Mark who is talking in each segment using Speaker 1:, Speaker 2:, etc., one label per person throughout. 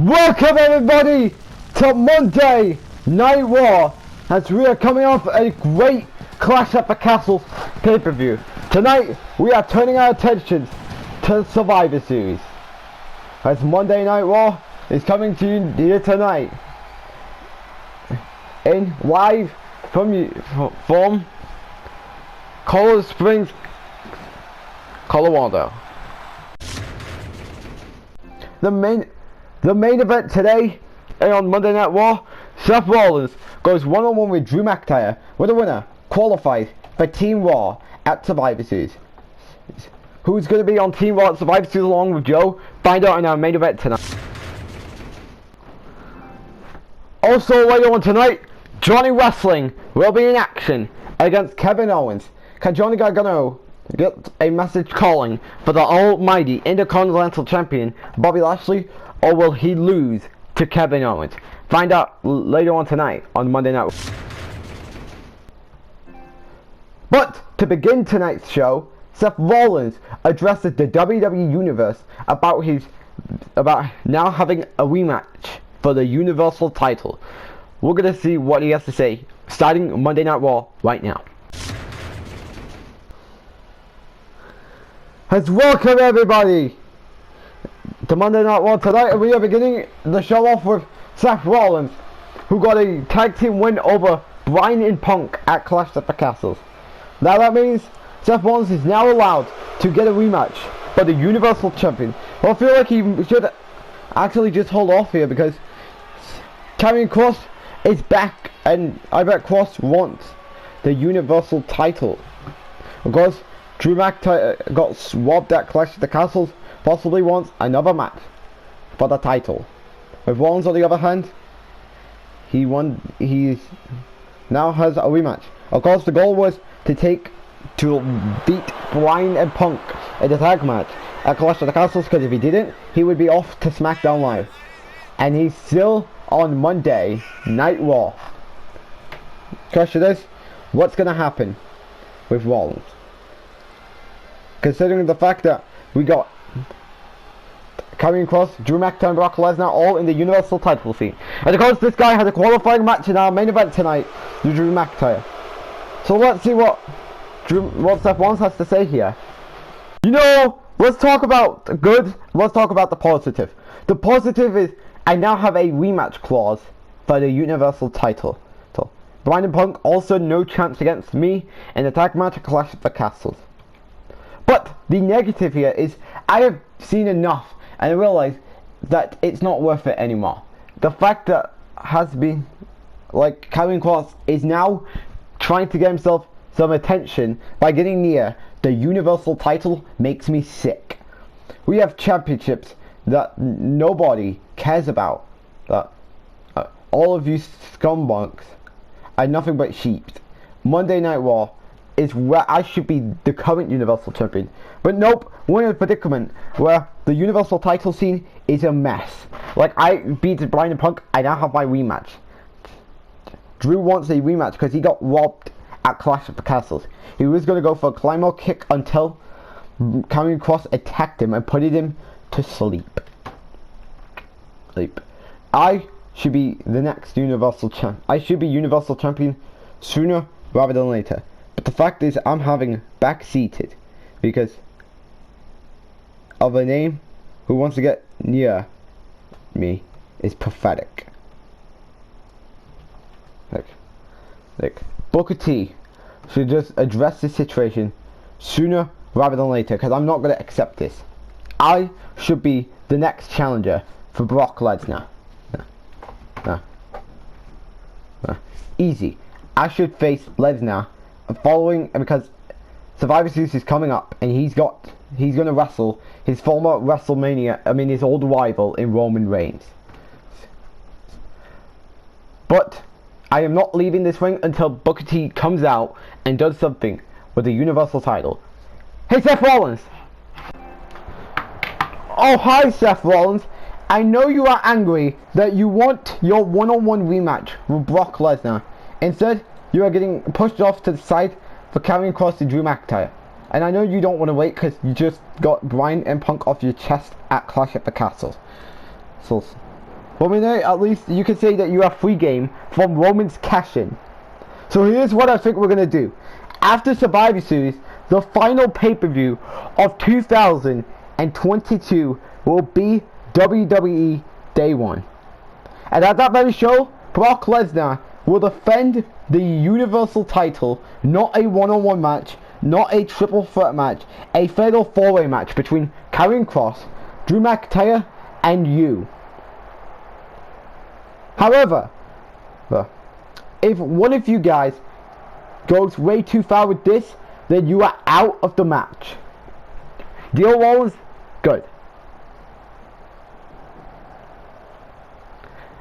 Speaker 1: Welcome everybody to Monday Night Raw, as we are coming off a great Clash at the Castle pay-per-view. Tonight we are turning our attention to Survivor Series, as Monday Night Raw is coming to you here tonight in live from Colorado Springs, Colorado. The main event today on Monday Night Raw, Seth Rollins goes one-on-one with Drew McIntyre, with the winner qualifies for Team Raw at Survivor Series. Who's going to be on Team Raw at Survivor Series along with Joe? Find out in our main event tonight. Also later on tonight, Johnny Wrestling will be in action against Kevin Owens. Can Johnny Gargano get a message calling for the almighty Intercontinental Champion Bobby Lashley, or will he lose to Kevin Owens? Find out later on tonight on Monday Night. But to begin tonight's show, Seth Rollins addresses the WWE Universe about now having a rematch for the Universal title. We're gonna see what he has to say starting Monday Night Raw right now. Welcome everybody to Monday Night Raw tonight, and we are beginning the show off with Seth Rollins, who got a tag team win over Bryan and Punk at Clash at the Castle. Now that means Seth Rollins is now allowed to get a rematch for the Universal Champion. Well, I feel like he should actually just hold off here, because Karrion Kross is back, and I bet Kross wants the Universal title. Of course, Drew McIntyre got swabbed at Clash at the Castle, possibly wants another match for the title. With Rollins on the other hand, he now has a rematch. Of course, the goal was to beat Bryan and Punk in a tag match at Clash at the Castle, because if he didn't, he would be off to SmackDown Live. And he's still on Monday Night Raw. Question is, what's going to happen with Rollins? Considering the fact that we got Karrion Kross, Drew McIntyre, and Brock Lesnar all in the Universal title scene. And of course, this guy had a qualifying match in our main event tonight with Drew McIntyre. So let's see what Seth Rollins has to say here. You know, let's talk about the good, let's talk about the positive. The positive is I now have a rematch clause for the Universal title. So Bryan and Punk also no chance against me in a tag match at Clash at the Castles. But the negative here is I have seen enough and I realize that it's not worth it anymore. The fact that has been like Karrion Kross is now trying to get himself some attention by getting near the Universal title makes me sick. We have championships that nobody cares about, that all of you scumbugs are nothing but sheep. Monday Night Raw is where I should be the current Universal Champion. But nope, we're in a predicament where the Universal title scene is a mess. Like, I beat Bryan and Punk, I now have my rematch. Drew wants a rematch because he got robbed at Clash of the Castles. He was going to go for a Claymore kick until Karrion Kross attacked him and put him to sleep. I should be the next Universal Champion. I should be Universal Champion sooner rather than later. But the fact is, I'm having backseated because of a name who wants to get near me is pathetic. Like Booker T should just address this situation sooner rather than later, because I'm not going to accept this. I should be the next challenger for Brock Lesnar. Easy. I should face Lesnar following, because Survivor Series is coming up, and he's going to wrestle his former his old rival in Roman Reigns. But I am not leaving this ring until Booker T comes out and does something with the Universal title. Hey, Seth Rollins! Oh, hi, Seth Rollins. I know you are angry that you want your one-on-one rematch with Brock Lesnar. Instead, you are getting pushed off to the side for Karrion Kross and Drew McIntyre. And I know you don't want to wait because you just got Bryan and Punk off your chest at Clash at the Castle. So, Well, at least you can say that you have free game from Roman's cash-in. So here's what I think we're gonna do. After Survivor Series, the final pay-per-view of 2022 will be WWE Day 1. And at that very show, Brock Lesnar will defend the Universal title, not a one-on-one match, not a triple threat match, a fatal four-way match between Karrion Kross, Drew McIntyre, and you. However, if one of you guys goes way too far with this, then you are out of the match. Deal Rollins, good.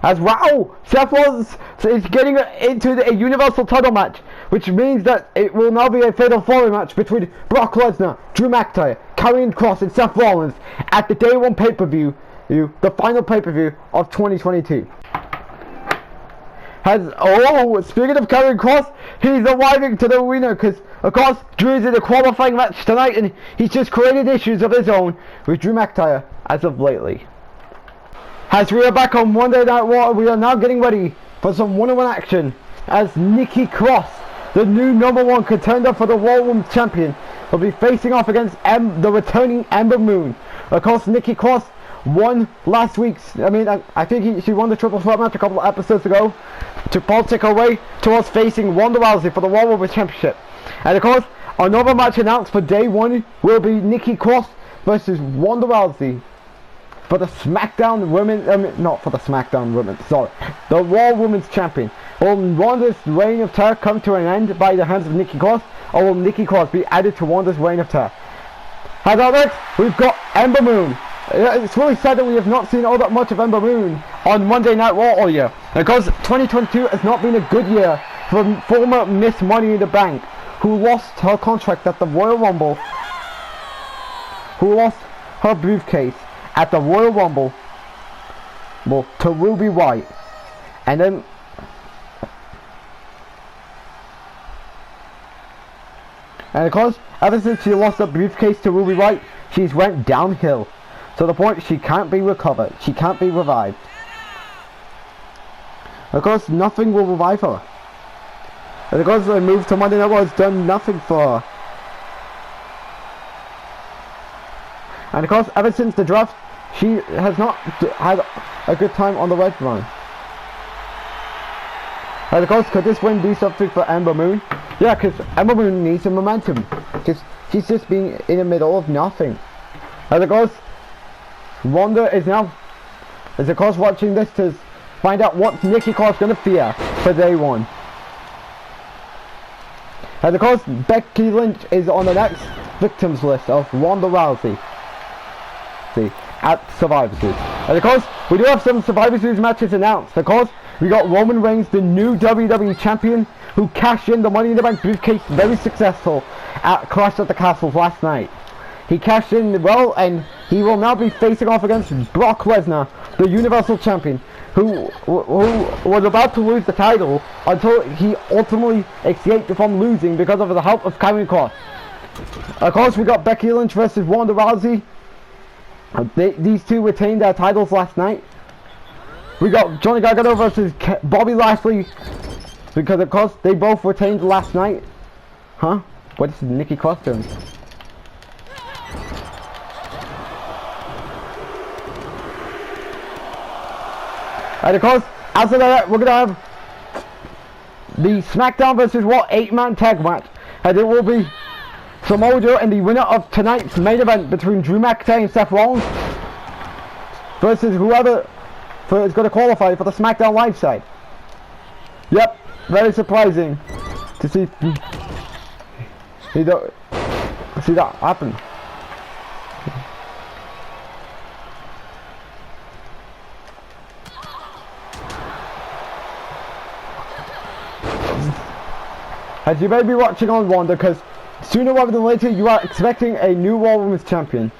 Speaker 1: As well, Seth Rollins is getting into a Universal title match, which means that it will now be a fatal four-way match between Brock Lesnar, Drew McIntyre, Karrion Kross, and Seth Rollins at the Day 1 pay-per-view, the final pay-per-view of 2022. Speaking of Karrion Kross, he's arriving to the arena because, of course, Drew is in a qualifying match tonight and he's just created issues of his own with Drew McIntyre as of lately. As we are back on Monday Night Raw, we are now getting ready for some one-on-one action as Nikki Cross, the new #1 contender for the Raw Women's Champion, will be facing off against the returning Ember Moon. Of course, Nikki Cross won last week's, I think she won the triple threat match a couple of episodes ago to politic her way towards facing Ronda Rousey for the Raw Women's Championship. And of course, another match announced for Day 1 will be Nikki Cross versus Ronda Rousey for the SmackDown Women, not for the SmackDown Women, sorry, the Raw Women's Champion. Will Ronda's reign of terror come to an end by the hands of Nikki Cross, or will Nikki Cross be added to Ronda's reign of terror? As always, we've got Ember Moon. It's really sad that we have not seen all that much of Ember Moon on Monday Night Raw all year, because 2022 has not been a good year for former Miss Money in the Bank, who lost her contract at the Royal Rumble, who lost her briefcase at the Royal Rumble, to Ruby White, and then of course, ever since she lost the briefcase to Ruby White, she's went downhill to the point she can't be recovered, she can't be revived. Of course, nothing will revive her, and of course the move to Monday Night Raw has done nothing for her. And of course, ever since the draft, she has not had a good time on the red line. And of course, could this win do something for Ember Moon? Yeah, because Ember Moon needs some momentum. She's just being in the middle of nothing. And of course, Ronda is of course watching this to find out what Nikki Cross is going to fear for Day 1. And of course, Becky Lynch is on the next victims list of Ronda Rousey at Survivor Series. And of course, we do have some Survivor Series matches announced. Of course, we got Roman Reigns, the new WWE Champion, who cashed in the Money in the Bank briefcase, very successful at Clash at the Castle last night. He cashed in well, and he will now be facing off against Brock Lesnar, the Universal Champion, who was about to lose the title until he ultimately escaped from losing because of the help of Karrion Kross. Of course, we got Becky Lynch versus Ronda Rousey. These two retained their titles last night. We got Johnny Gargano versus Bobby Lashley, because of course they both retained last night. Huh? What is Nikki Cross doing? And of course, after that, we're gonna have the SmackDown versus Raw 8-man tag match, and it will be Samoa Joe and the winner of tonight's main event between Drew McIntyre and Seth Rollins versus whoever is going to qualify for the SmackDown Live side. Yep, very surprising to see that happen. As you may be watching on Ronda, because sooner rather than later you are expecting a new Raw Women's Champion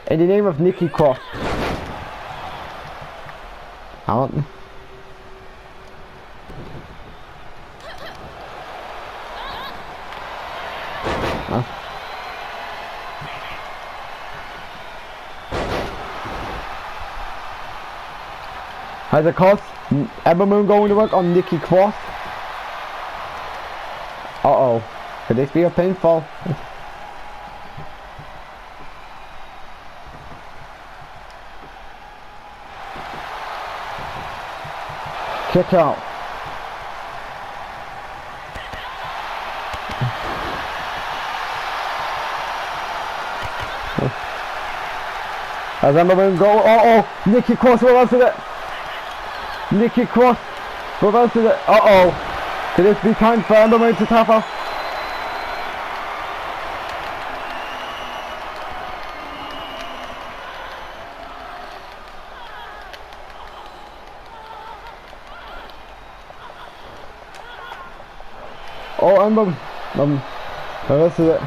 Speaker 1: in the name of Nikki Cross. Alan. As of course, Ember Moon going to work on Nikki Cross. Uh-oh. Could this be a pinfall? Kick out. As Ember Moon go, uh-oh, Nikki Cross reverses it. Nikki Cross reverses it. Uh-oh. Could this be time for Ember Moon to tap her? Oh, Ember, reverses it.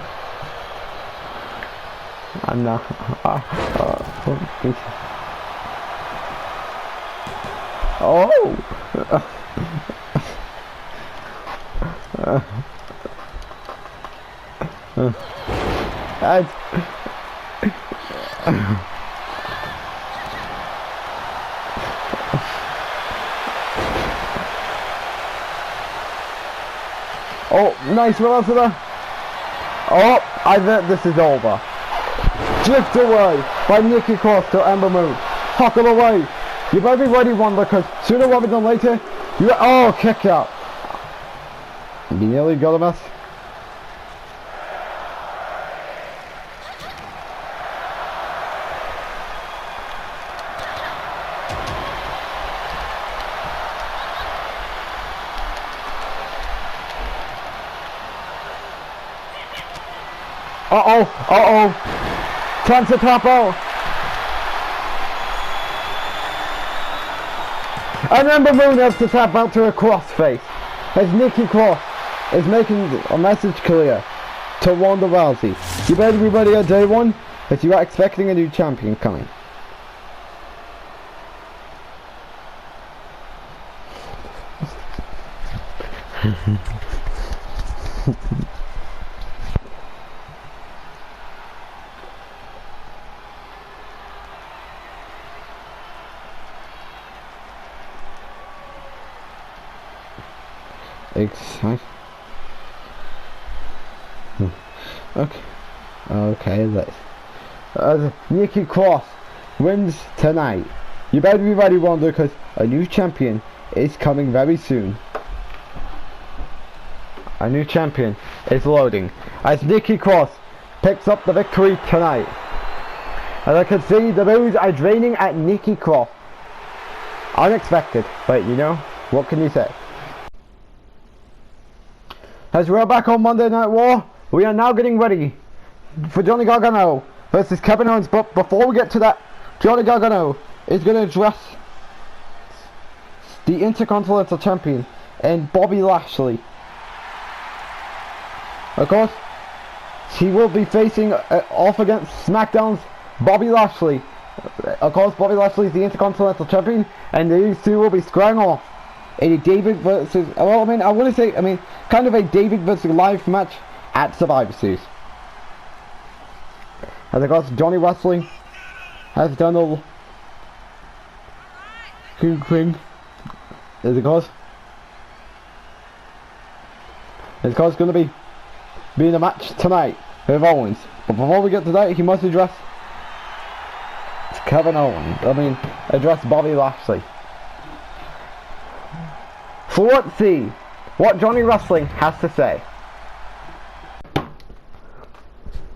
Speaker 1: I'm not. Oh! Oh, nice reverse there. Oh, I bet this is over. Drift away by Nikki Cross to Ember Moon. Huckle away. You better be ready, one, because sooner rather than later, you. Oh, kick out. You nearly got a mess. Time to tap out. And Ember Moon has to tap out to a crossface as Nikki Cross is making a message clear to Ronda Rousey. You better be ready on day one, as you are expecting a new champion coming. Exciting. Okay, let's Nikki Cross wins tonight. You better be ready, Ronda, because a new champion is coming very soon. A new champion is loading as Nikki Cross picks up the victory tonight. As I can see, the boos are draining at Nikki Cross. Unexpected, but you know, what can you say? As we're back on Monday Night Raw, we are now getting ready for Johnny Gargano versus Kevin Owens. But before we get to that, Johnny Gargano is going to address the Intercontinental Champion and Bobby Lashley. Of course, he will be facing off against SmackDown's Bobby Lashley. Of course, Bobby Lashley is the Intercontinental Champion, and these two will be squaring off in a David versus, well, I want to say, kind of a David versus Goliath match at Survivor Series. As of course, Johnny Wrestling has done all thing. As of course, going to be being a match tonight with Owens. But before we get to that, he must address Kevin Owens. Address Bobby Lashley. So let's see what Johnny Wrestling has to say.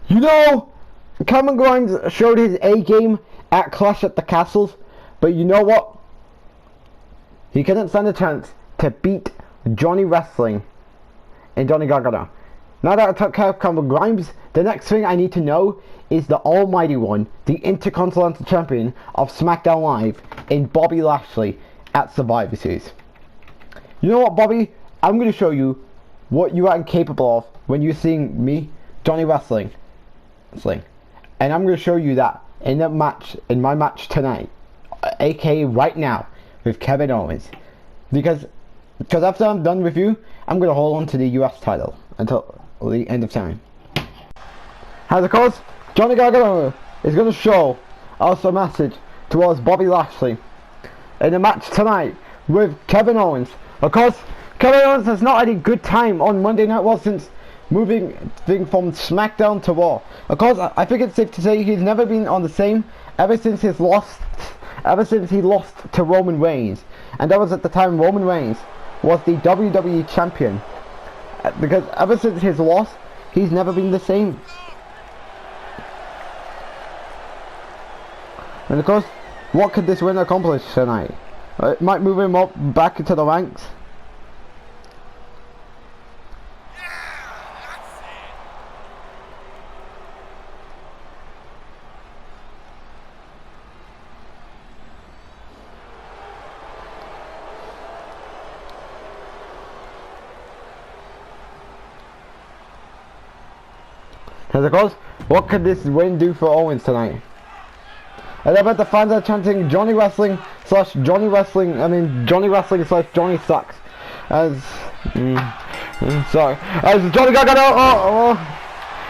Speaker 1: You know, Cameron Grimes showed his A game at Clash at the Castles, but you know what? He couldn't stand a chance to beat Johnny Wrestling and Johnny Gargano. Now that I took care of Cameron Grimes, the next thing I need to know is the almighty one, the Intercontinental Champion of SmackDown Live, in Bobby Lashley at Survivor Series. You know what, Bobby? I'm going to show you what you are incapable of when you're seeing me, Johnny Wrestling. And I'm going to show you that in my match tonight, aka right now, with Kevin Owens. Because after I'm done with you, I'm going to hold on to the US title until the end of time. As of course, Johnny Gargano is going to show us a message towards Bobby Lashley. in a match tonight with Kevin Owens. Of course, Kevin Owens has not had a good time on Monday Night Raw since moving from SmackDown to Raw. Of course, I think it's safe to say he's never been on the same ever since he lost to Roman Reigns, and that was at the time Roman Reigns was the WWE champion. Because ever since his loss, he's never been the same. And of course, what could this win accomplish tonight? It might move him up back into the ranks. And of course, what could this win do for Owens tonight? And I bet the fans are chanting Johnny Wrestling slash Johnny Wrestling slash Johnny Sucks. As Johnny Gargano,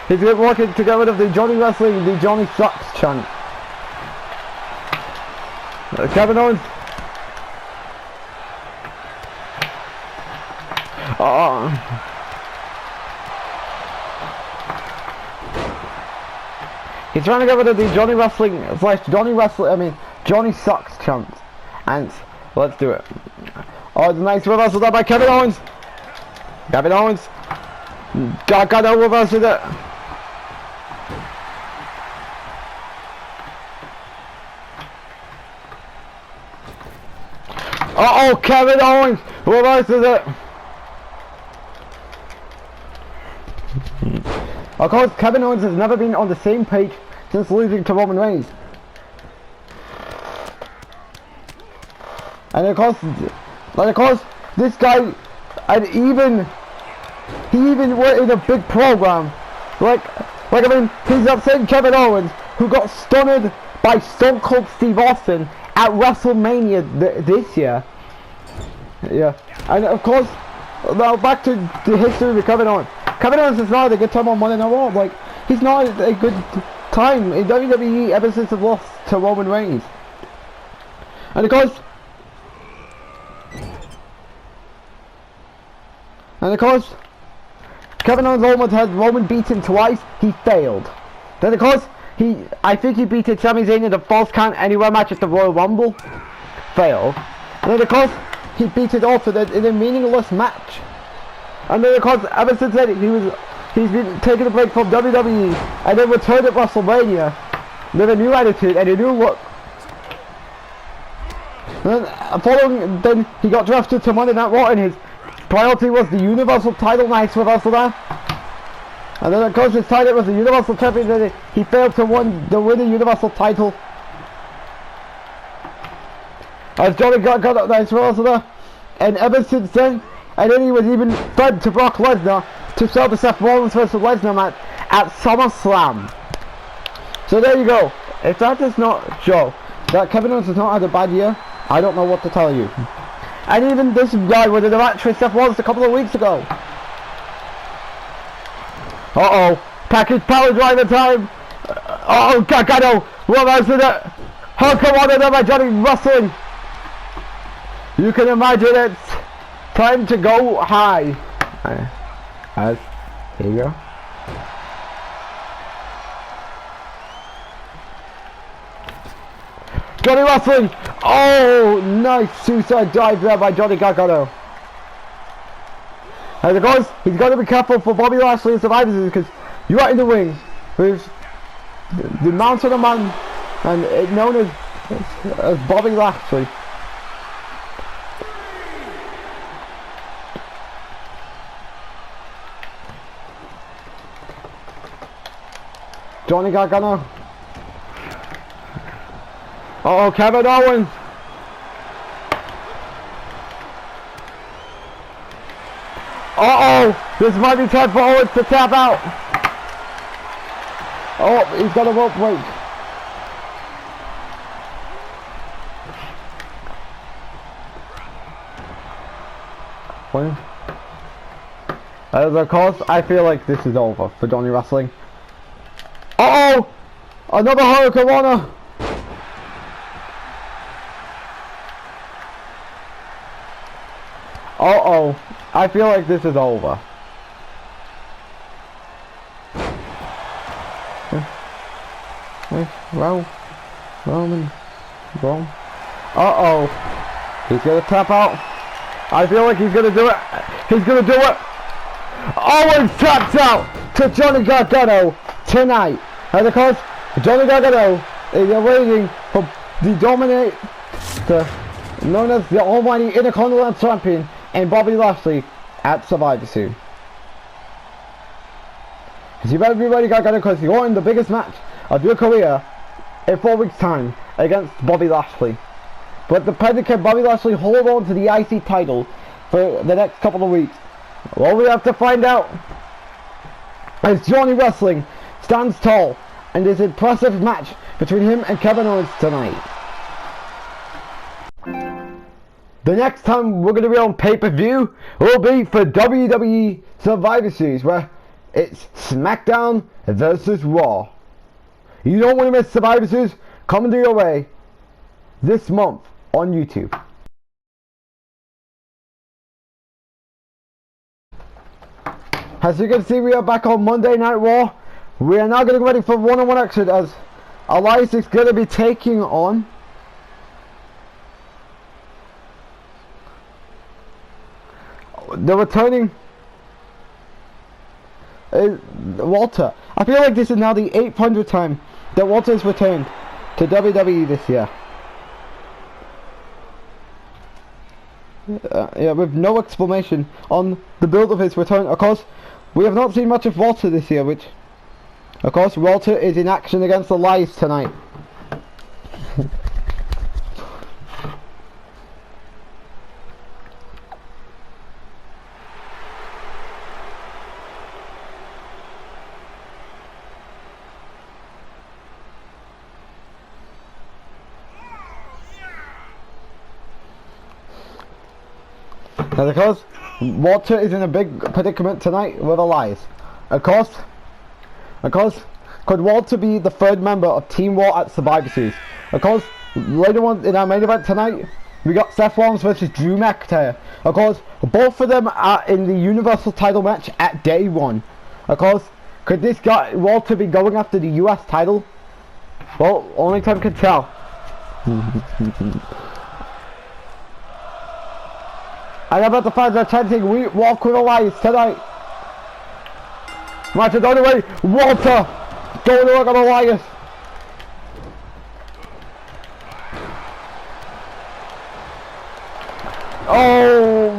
Speaker 1: he's working to get rid of the Johnny Wrestling, the Johnny Sucks chant. Kevin Owens. He's trying to get rid of the Johnny Wrestling slash Johnny Sucks chant. And let's do it. Oh, it's a nice reversal there by Kevin Owens. Kevin Owens. Gargano reverses it. Uh oh, Kevin Owens reverses it. Of course, Kevin Owens has never been on the same page since losing to Roman Reigns. And of course, this guy, and he even went in a big program. He's upsetting Kevin Owens, who got stunned by Stone Cold Steve Austin at WrestleMania this year. Yeah, and of course, now back to the history of Kevin Owens. Kevin Owens has not had a good time on Monday Night Raw. Like, he's not had a good time in WWE ever since he lost to Roman Reigns. And of course, Kevin Owens almost had Roman beaten twice. He failed. Then of course, I think he beat Sami Zayn in the Falls Count Anywhere match at the Royal Rumble. Failed. And then of course, he beat it off in a meaningless match. And then of course, ever since then, he's been taking a break from WWE and then returned at WrestleMania with a new attitude and a new look. And then he got drafted to Monday Night Raw, and his priority was the Universal title. Nice reversal there. And then of course his title was the Universal Champion, and he failed to win the Universal title. As Johnny got a nice reversal there. And ever since then, and then he was even fed to Brock Lesnar to sell the Seth Rollins vs Lesnar match at SummerSlam. So there you go. If that does not show that Kevin Owens has not had a bad year, I don't know what to tell you. And even this guy was in a match with Seth Rollins a couple of weeks ago. Uh-oh. Package power driver time. Uh-oh, Gargano. What else is it? Hurricane Rana by Johnny Wrestling. You can imagine it's time to go high. Here you go. Johnny Wrestling. Oh, nice suicide dive there by Johnny Gargano. And of course, he's got to be careful for Bobby Lashley and Survivor Series, because you are in the ring with the Mountain of Man, and it's known as Bobby Lashley. Johnny Gargano. Uh oh, Kevin Owens. Uh-oh! This might be time for Owens to tap out! Oh, he's got a rope break. Of course, I feel like this is over for Johnny Wrestling. Uh-oh! Another Hurricane Rana! Uh-oh. I feel like this is over. Roman. Wrong. Uh-oh. He's gonna tap out. I feel like he's gonna do it. He's gonna do it. Oh, and tapped out to Johnny Gargano tonight. And of course, Johnny Gargano is waiting for the dominate, known as the almighty Intercontinental Champion, and Bobby Lashley at Survivor Series. So you better be ready, Gargano, because you're in the biggest match of your career in 4 weeks' time against Bobby Lashley. But depending, can Bobby Lashley hold on to the IC title for the next couple of weeks? Well, we have to find out as Johnny Wrestling stands tall in this impressive match between him and Kevin Owens tonight. The next time we're going to be on pay-per-view will be for WWE Survivor Series, where it's SmackDown versus Raw. You don't want to miss Survivor Series coming to your way this month on YouTube. As you can see, we are back on Monday Night Raw. We are now getting ready for one-on-one action as Elias is going to be taking on the returning Walter. I feel like this is now the 800th time that Walter has returned to WWE this year. Yeah, with no explanation on the build of his return. Of course, we have not seen much of Walter this year, which, of course, Walter is in action against Elias tonight. And of course, Walter is in a big predicament tonight with Elias. Of course, could Walter be the third member of Team Raw at Survivor Series? Of course, later on in our main event tonight, we got Seth Rollins versus Drew McIntyre. Of course, both of them are in the Universal title match at day one. Of course, could this guy, Walter, be going after the US title? Well, only time can tell. And I'm about to find out chanting, we walk with Elias tonight. Match it on the way. Walter going to work on Elias. Oh,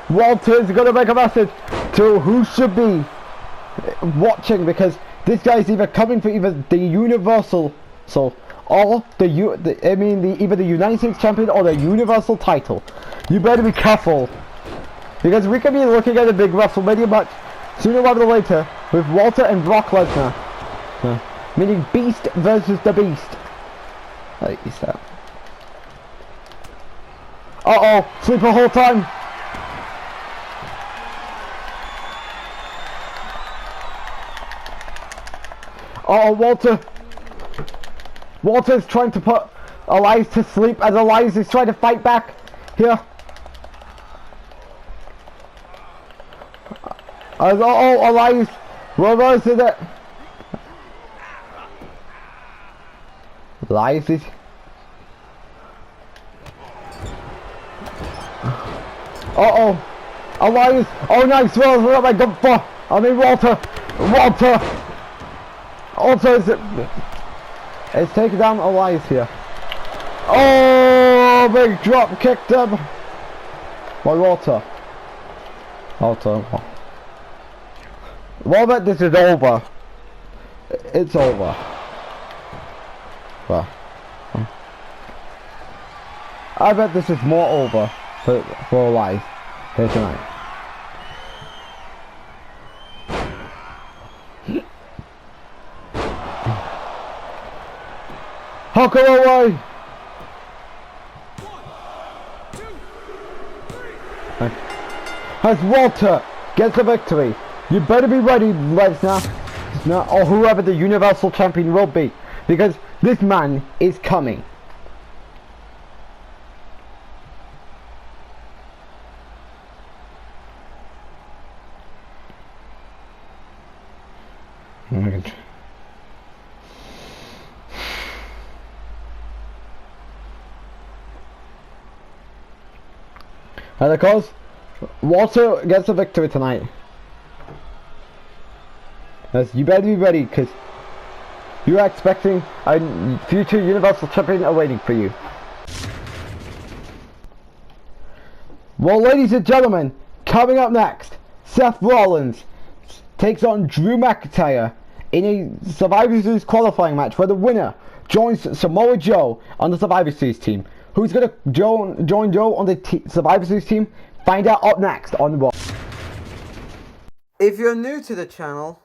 Speaker 1: Walter is going to make a message to who should be watching, because this guy is either coming for either the Universal, or either the United States Champion or the Universal title. You better be careful, because we could be looking at a big WrestleMania match sooner rather than later with Walter and Brock Lesnar. Meaning Beast versus the Beast. Like that. Uh-oh, sleep the whole time. Uh-oh, Walter's trying to put Elias to sleep as Elias is trying to fight back here. Oh, Elias reverses it. Elias is... Uh-oh. Elias. Oh, nice. Well, what am I going for? I mean, Walter. It's taking down Elias here. Oh, big drop kicked him. By Walter. Well, but this is over. It's over. Well, I bet this is more over for Elias here tonight. Huckle away! As Walter gets the victory, you better be ready, Lesnar, or whoever the Universal Champion will be, because this man is coming. second. And of course, Walter gets the victory tonight. Yes, you better be ready, because you are expecting a future Universal Champion awaiting for you. Well, ladies and gentlemen, coming up next, Seth Rollins takes on Drew McIntyre in a Survivor Series qualifying match where the winner joins Samoa Joe on the Survivor Series team. Who's going to join Joe on the Survivor Series team? Find out up next on Raw.
Speaker 2: If you're new to the channel,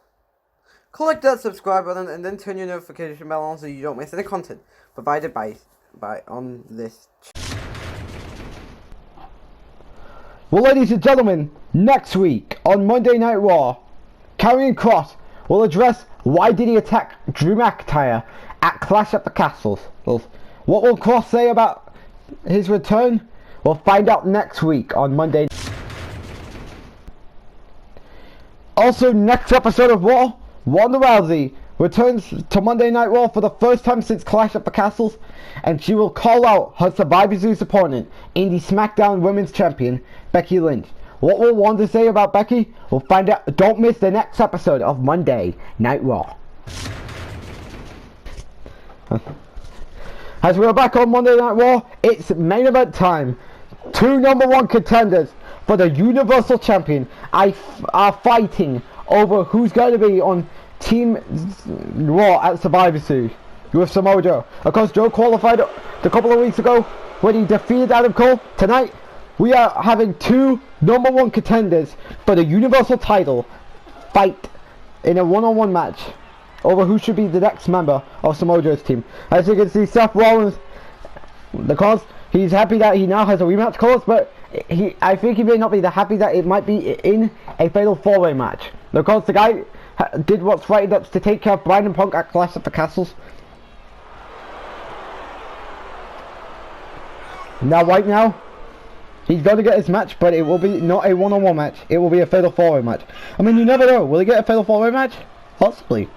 Speaker 2: click that subscribe button and then turn your notification bell on so you don't miss any content provided by on this channel.
Speaker 1: Well, ladies and gentlemen, next week on Monday Night Raw, Karrion Kross will address why did he attack Drew McIntyre at Clash at the Castles. What will Kross say about his return? We'll find out next week on Monday. Also, next episode of Raw, Ronda Rousey returns to Monday Night Raw for the first time since Clash at the Castles, and she will call out her Survivor Series opponent, Indie SmackDown Women's Champion, Becky Lynch. What will Ronda say about Becky? We'll find out. Don't miss the next episode of Monday Night Raw. As we're back on Monday Night Raw, it's main event time. Two #1 contenders for the Universal Champion are fighting over who's going to be on Team Raw at Survivor Series with Samoa Joe. Of course, Joe qualified a couple of weeks ago when he defeated Adam Cole. Tonight, we are having two #1 contenders for the Universal title fight in a one-on-one match over who should be the next member of Samoa Joe's team. As you can see, Seth Rollins, because he's happy that he now has a rematch clause, but I think he may not be that happy that it might be in a fatal four-way match. Because the guy did what's right, that's to take care of Bryan and Punk at Clash at the Castles. Now, right now, he's going to get his match, but it will be not a one-on-one match. It will be a fatal four-way match. I mean, you never know. Will he get a fatal four-way match? Possibly.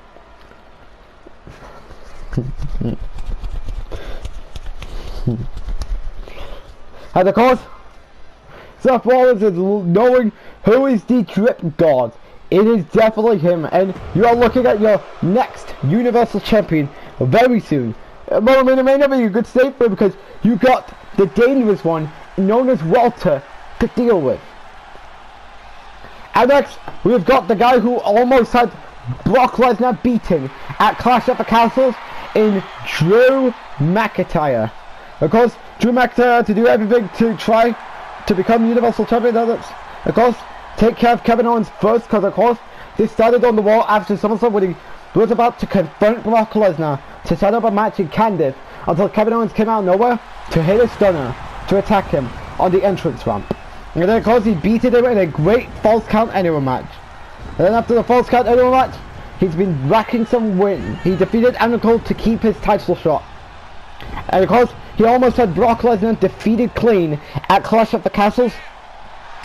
Speaker 1: And of course, Seth Rollins is knowing who is the Drip God. It is definitely him, and you are looking at your next Universal Champion very soon. Well, I mean, it may not be a good statement because you got the dangerous one known as Walter to deal with. And next, we've got the guy who almost had Brock Lesnar beaten at Clash at the Castles in Drew McIntyre. Of course, Drew McIntyre had to do everything to try to become Universal Champion. That's, of course, take care of Kevin Owens first, because of course, this started on the wall after SummerSlam when he was about to confront Brock Lesnar to set up a match in Candice until Kevin Owens came out of nowhere to hit a stunner to attack him on the entrance ramp. And then of course he beat him in a great false count anywhere match. And then after the false count anywhere match, he's been racking some wins. He defeated Adam Cole to keep his title shot. And of course, he almost had Brock Lesnar defeated clean at Clash at the Castles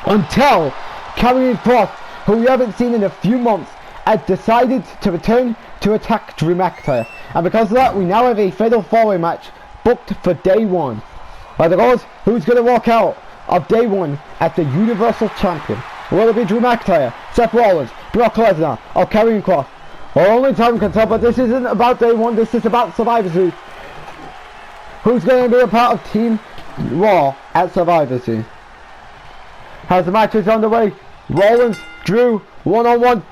Speaker 1: until Karrion Kross, who we haven't seen in a few months, had decided to return to attack Drew McIntyre. And because of that, we now have a fatal four-way match booked for day one. But of course, who's going to walk out of day one as the Universal Champion? Will it be Drew McIntyre, Seth Rollins, Brock Lesnar, or Karrion Kross? Well, only time can tell, but this isn't about day one, this is about Survivor Series. Who's going to be a part of Team Raw at Survivor Series? As the match is underway, Rollins, Drew, one-on-one.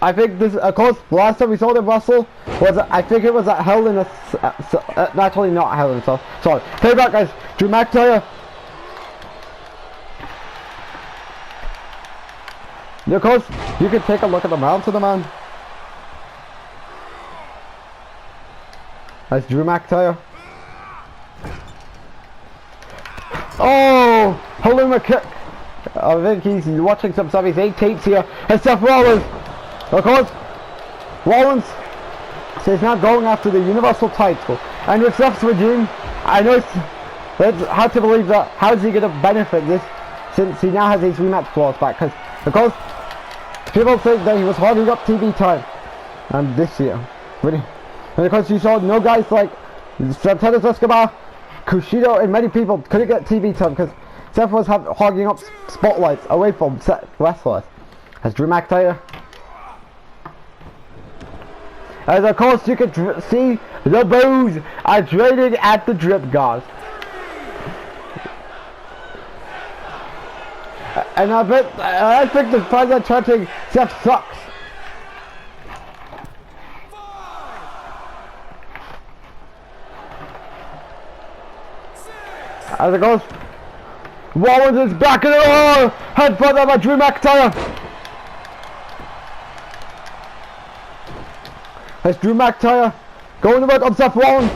Speaker 1: I think this, of course, last time we saw them wrestle was, I think it was at Hell in a, actually not Hell in a Cell. Sorry. Payback, guys. Drew McIntyre. Of course, you can take a look at the mount of the man. That's Drew McIntyre. Oh, Haluma kick. I think he's watching some of his 8 tapes here. And Seth Rollins. Of course, Rollins is now going after the Universal title. And with Seth's regime, I know it's hard to believe that. How is he going to benefit this since he now has his rematch clause back? Because, of course, people think that he was holding up TV time. and this year. And of course you saw no guys like Santos Escobar, Kushida, and many people couldn't get TV time because Seth was hogging up spotlights away from wrestlers. As Drew McIntyre. As of course you can see the boos are draining at the drip guards. And I think the fans are chanting Seth sucks. As it goes, Rollins is back in the head for by Drew McIntyre. As Drew McIntyre going to work on Seth Rollins.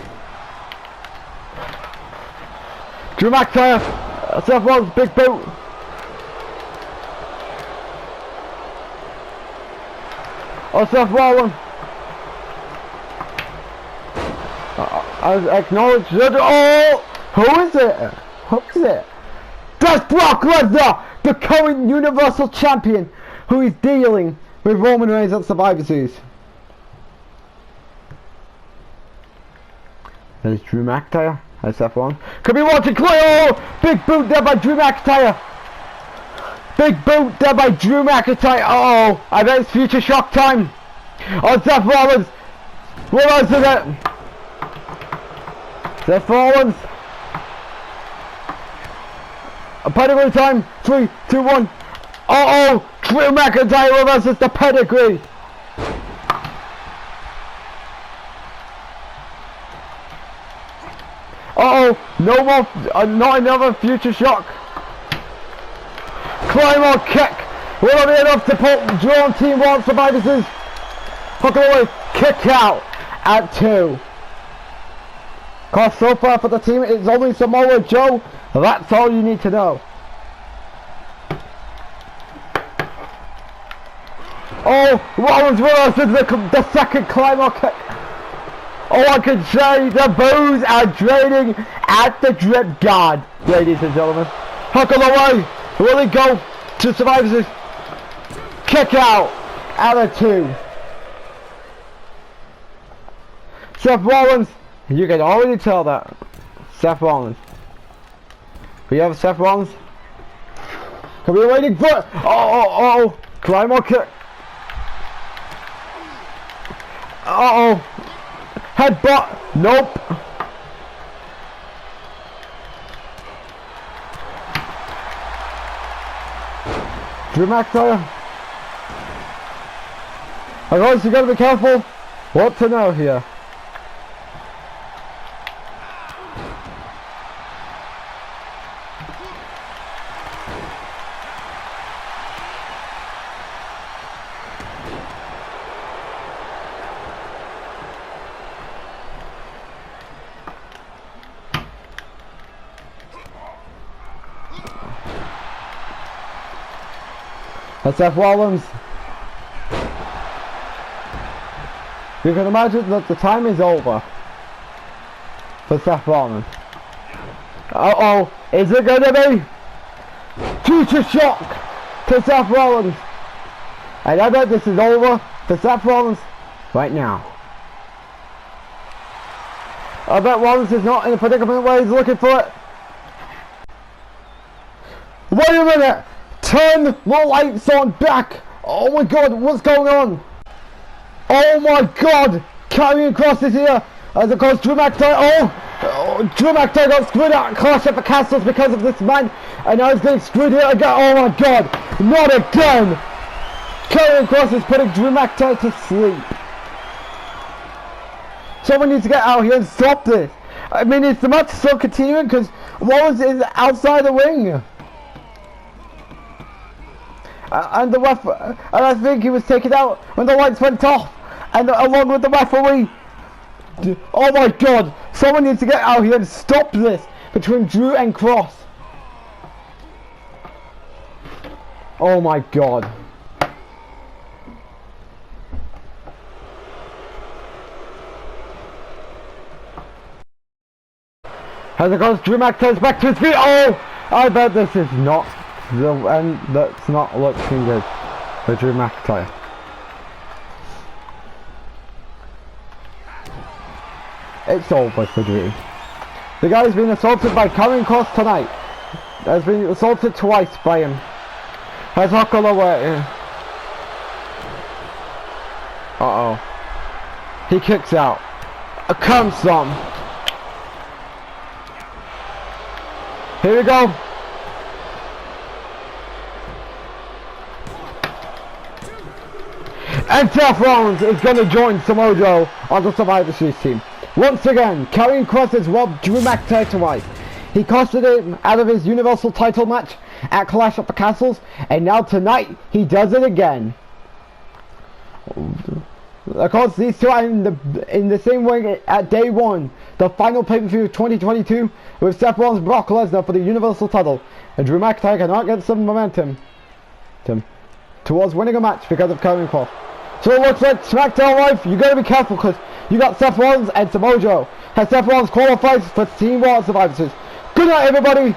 Speaker 1: Drew McIntyre, Seth Rollins, big boot. Oh, Seth Rollins. I acknowledge that. Oh, who is it? Who is it? That's Brock Lesnar, the current Universal Champion, who is dealing with Roman Reigns at Survivor Series. There's Drew McIntyre. Has Seth Rollins. Could be watching clear. Oh, big boot there by Drew McIntyre. Big boot there by Drew McIntyre. Uh oh, I bet it's Future Shock time. Oh, Seth Rollins. What else is it? Seth Rollins. A pedigree time. 3, 2, 1. Uh oh, Drew McIntyre reverses the pedigree. Uh oh, no more, not another Future Shock. Claymore kick. Will it be enough to put Drew on Team 1 Survivor Series? Hook away, kick out at 2. Cost so far for the team, it's only Samoa Joe. That's all you need to know. Oh, Rollins reverses the second Claymore kick. Oh, I can say the boos are draining at the drip guard, ladies and gentlemen. Hook on the way. Will he go to Survivor Series? Kick out at 2. Seth Rollins, you can already tell that. Seth Rollins. We have Seth Rollins. Can we be waiting for? Oh. Claymore kick. Uh oh. Headbutt! Nope! Drew McIntyre. Otherwise you gotta be careful what to know here. That's Seth Rollins. You can imagine that the time is over for Seth Rollins. Uh oh, is it gonna be Future Shock to Seth Rollins? And I bet this is over for Seth Rollins right now. I bet Rollins is not in a predicament where he's looking for it. Wait a minute! Turn the lights on back! Oh my god, what's going on? Oh my god! Karrion Kross is here! As of course Drew McIntyre, Drew McIntyre got screwed out at Clash at the Castles because of this man, and now he's getting screwed here again. Oh my god! Not again! Karrion Kross is putting Drew McIntyre to sleep. Someone needs to get out here and stop this. I mean, is the match still continuing? Because Rollins is outside the ring. And the ref, and I think he was taken out when the lights went off, and along with the referee. Oh my god, someone needs to get out here and stop this between Drew and Kross. Oh my god. As it goes, Drew McIntyre's back to his feet. Oh, I bet this is not the end. That's not looking good for Drew McIntyre. It's over for Drew. The guy's been assaulted by Karrion Kross tonight. Has been assaulted twice by him. Has Huckle away. Uh-oh. He kicks out. A cum stomp. Here we go. And Seth Rollins is going to join Samoa Joe on the Survivor Series team. Once again, Karrion Kross has robbed Drew McIntyre twice. He costed him out of his Universal title match at Clash of the Castles, and now tonight he does it again. Of course, these two are in the same ring at day one, the final pay-per-view of 2022, with Seth Rollins and Brock Lesnar for the Universal title, and Drew McIntyre cannot get some momentum towards winning a match because of Karrion Kross. So it looks like SmackDown Live, you gotta be careful because you got Seth Rollins and Samoa Joe. Has Seth Rollins qualified for Team Raw Survivor Series. Good night, everybody.